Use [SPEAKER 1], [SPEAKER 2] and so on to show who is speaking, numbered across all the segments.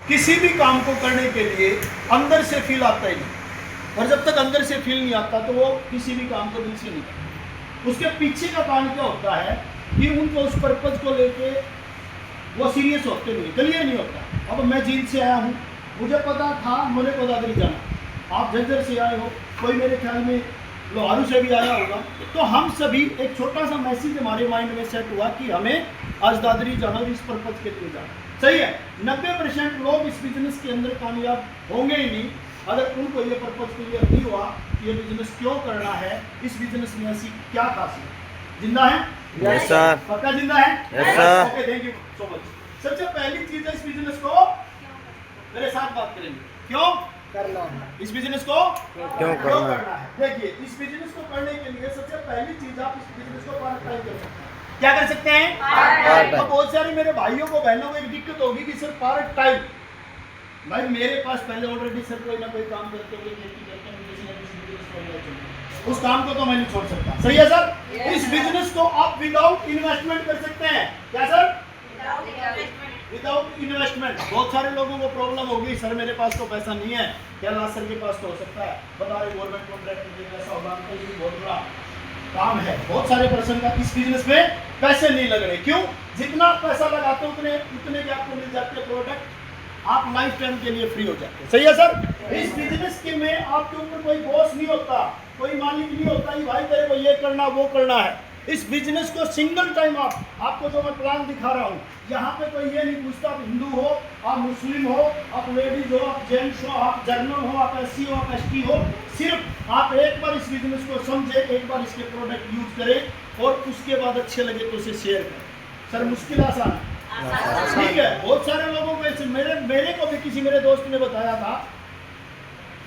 [SPEAKER 1] किसी भी काम को करने के लिए अंदर से फील आता ही नहीं, और जब तक अंदर से फील नहीं आता तो वो किसी भी काम को दिल से नहीं करता। उसके पीछे का कारण क्या होता है कि उनको उस पर्पज को लेके वो सीरियस होते नहीं, क्लियर नहीं होता। अब मैं जींद से आया हूँ, मुझे पता था मुझे गोदावरी जाना, आप झज्जर से आए हो, कोई मेरे ख्याल में लोहारू से भी आया होगा, तो हम सभी एक छोटा सा मैसेज हमारे माइंड में सेट हुआ कि हमें आज दादरी जाना, इस पर्पज के लिए जाना। सही है, 90% लोग इस बिजनेस के अंदर कामयाब होंगे ही नहीं अगर उनको ये पर्पज क्लियर नहीं हुआ कि ये बिजनेस क्यों करना है, इस बिजनेस में ऐसी क्या खासियत। जिंदा है?
[SPEAKER 2] Yes sir.
[SPEAKER 1] पक्का जिंदा है?
[SPEAKER 2] Yes sir.
[SPEAKER 1] Okay, thank you so much. सबसे पहली चीज है, इस बिजनेस को मेरे साथ बात करेंगे, क्यों करना है इस बिजनेस को, क्यों करना है। देखिए, इस बिजनेस को करने के लिए सबसे पहली चीज, आप इस बिजनेस को पार्ट टाइम कर सकते हैं। क्या कर सकते हैं? अब बहुत सारे मेरे भाइयों को बहनों को एक दिक्कत होगी कि सर पार्ट टाइम, भाई मेरे पास पहले ऑलरेडी सर कोई ना कोई काम करते हुए खेती करते हैं, किसी ना किसी बिजनेस को लेकर चलते हैं, उस काम को तो मैं नहीं छोड़ सकता। सही है सर? इस बिजनेस को आप विदाउट इन्वेस्टमेंट कर सकते हैं। क्या सर? Without investment. बहुत सारे लोगों को प्रॉब्लम होगी, सर मेरे पास तो पैसा नहीं है। कैलाश सर के पास तो हो सकता है, बता रहे गवर्नमेंट कॉन्ट्रैक्ट ऐसा होगा, बहुत बड़ा काम है। बहुत सारे पर्सन का इस बिजनेस में पैसे नहीं लग रहे, क्यों? जितना पैसा लगाते उतने के आपको मिल जाते हैं प्रोडक्ट, आप लाइफ टाइम के लिए फ्री हो जाते हैं। सही है सर? इस बिजनेस के में आपके ऊपर कोई बॉस नहीं होता, कोई मालिक नहीं होता कि भाई तेरे को ये करना वो करना है। इस बिजनेस को सिंगल टाइम आपको जो मैं प्लान दिखा रहा हूँ, यहाँ पे कोई ये नहीं पूछता आप हिंदू हो, आप मुस्लिम हो, आप लेडीज हो, आप जेंट्स हो, आप जर्नल हो, आप एससी हो, आप एसटी हो। सिर्फ आप एक बार इस बिजनेस को समझे, एक बार इसके प्रोडक्ट यूज करें और उसके बाद अच्छे लगे तो उसे शेयर करें। सर मुश्किल आसान है? ठीक है। बहुत सारे लोगों को ऐसे मेरे को भी किसी मेरे दोस्त ने बताया था,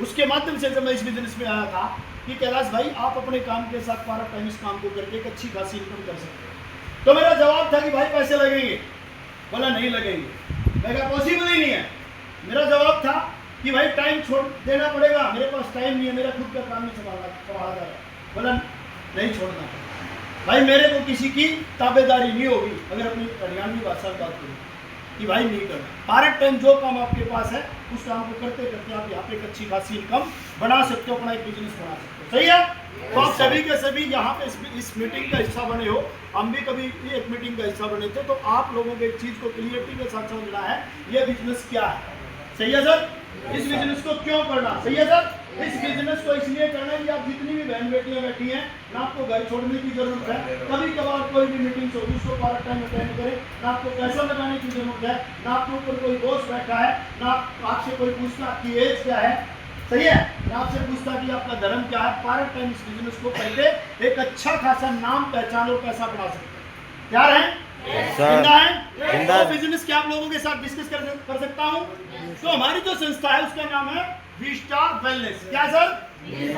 [SPEAKER 1] उसके माध्यम से जब मैं इस बिजनेस में आया था कि कैलाश भाई आप अपने काम के साथ पार्ट टाइम इस काम को करके एक अच्छी खासी इनकम कर सकते हैं। तो मेरा जवाब था कि भाई पैसे लगेंगे, बोला नहीं लगेंगे। मैं कहा पॉसिबल ही नहीं है। मेरा जवाब था कि भाई टाइम छोड़ देना पड़ेगा, मेरे पास टाइम नहीं है, मेरा खुद का काम नहीं संभाला जा रहा। बोला नहीं छोड़ना भाई, मेरे को किसी की ताबेदारी नहीं होगी। अगर अपनी हरियाणवी भाषा में बात करूँ कि भाई नहीं करना, पार्ट टाइम जो काम आपके पास है उस काम को करते करते आप यहाँ पे एक अच्छी खासी इनकम बना सकते हो, अपना एक बिजनेस बना सकते हो। सही है? तो आप सभी के सभी यहाँ पे इस मीटिंग का हिस्सा बने हो, हम भी कभी एक मीटिंग का हिस्सा बने थे, तो आप लोगों को एक चीज को क्लियरिटी के साथ समझना है, ये बिजनेस क्या है। सही है सर? इस बिजनेस को क्यों करना? सही है सर? इस बिजनेस को इसलिए करना है कि आप जितनी भी बहन बेटियां बैठी हैं ना, आपको घर छोड़ने की जरूरत है। कभी कभार कोई भी मीटिंग हो उसको पार्ट टाइम अटेंड करें, ना आपको पैसा लगाने की जरूरत है, ना आपके ऊपर कोई बॉस बैठा है, ना आपसे कोई पूछता आपकी एज क्या है। सही है? ना आपसे पूछता कि आपका धर्म क्या है। पार्ट टाइम इस बिजनेस को करके एक अच्छा खासा नाम पहचान और पैसा बना सकते हैं। तैयार हैं? जिंदा है? तो बिजनेस क्या आप लोगों के साथ डिस्कस कर सकता हूँ। तो हमारी जो संस्था है उसका नाम है वी स्टार वेलनेस। क्या सर? एक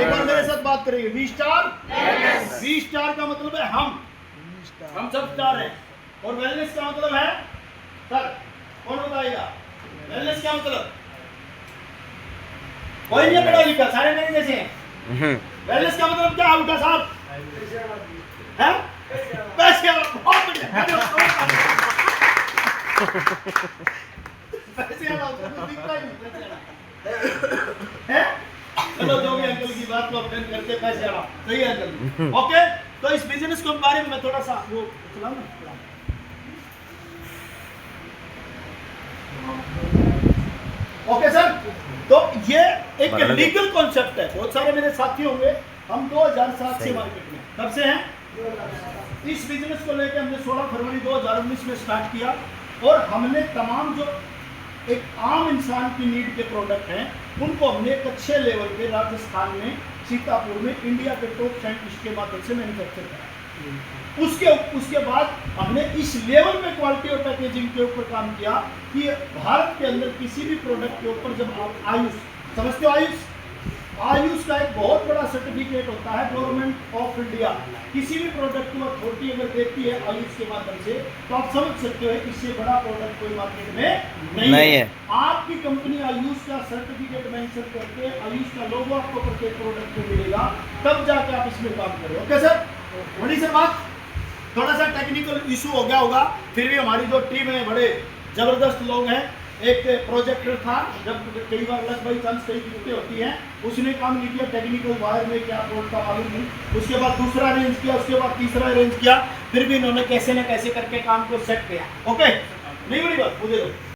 [SPEAKER 1] बार मेरे साथ बात करेंगे। V Star Wellness. V Star का मतलब है हम सब स्टार हैं, और वेलनेस का मतलब है सर कौन बताएगा? वेलनेस क्या मतलब? कोई नहीं पढ़ा लिखा, सारे मेरे जैसे हैं। वेलनेस का मतलब क्या होगा साहब? है पैसे वाला। बहुत बढ़िया। पैसे वाला दिखता ही है। चलो जो भी अंकल की बात को अटेंड करते पैसे वाला। सही है अंकल? ओके, तो इस बिजनेस के बारे में मैं थोड़ा सा वो चलाऊं ना। ओके सर, तो ये एक लीगल कॉन्सेप्ट है। बहुत सारे मेरे साथी होंगे, हम 2007 से मार्केट में। कब से हैं? इस बिजनेस को लेकर हमने 16 फरवरी 2019 में स्टार्ट किया, और हमने तमाम जो एक आम इंसान की नीड के प्रोडक्ट हैं उनको हमने एक अच्छे लेवल पे राजस्थान में सीतापुर में इंडिया के टॉप साइंटिस्ट के माध्यम से मैन्युफैक्चर करा। उसके बाद हमने इस लेवल पे क्वालिटी और पैकेजिंग के ऊपर काम किया कि भारत के अंदर किसी भी प्रोडक्ट के ऊपर, जब आप आयुष समझते हो, आयुष का एक बहुत बड़ा सर्टिफिकेट होता है गवर्नमेंट ऑफ इंडिया। किसी भी प्रोडक्ट को अथॉरिटी अगर देती है आयुष के माध्यम से, तो आप समझ सकते हो इससे बड़ा प्रोडक्ट कोई मार्केट में नहीं है। आपकी कंपनी आयुष का सर्टिफिकेट मेंशन करके आयुष का लोगो आपको प्रत्येक प्रोडक्ट में मिलेगा, तब जाके आप इसमें काम करें। Okay sir? बड़ी सर बात, थोड़ा सा टेक्निकल इशू हो गया होगा, फिर भी हमारी जो टीम है बड़े जबरदस्त लोग हैं, एक प्रोजेक्टर था, जब कई बार लग भाई चांस कई दिक्कतें होती हैं, उसने काम नहीं किया, टेक्निकल वायर में क्या फॉल्ट था मालूम नहीं, उसके बाद दूसरा अरेंज किया, उसके बाद तीसरा अरेंज किया, फिर भी इन्होंने कैसे न कैसे करके काम को सेट किया। ओके, नहीं बड़ी बात, मुझे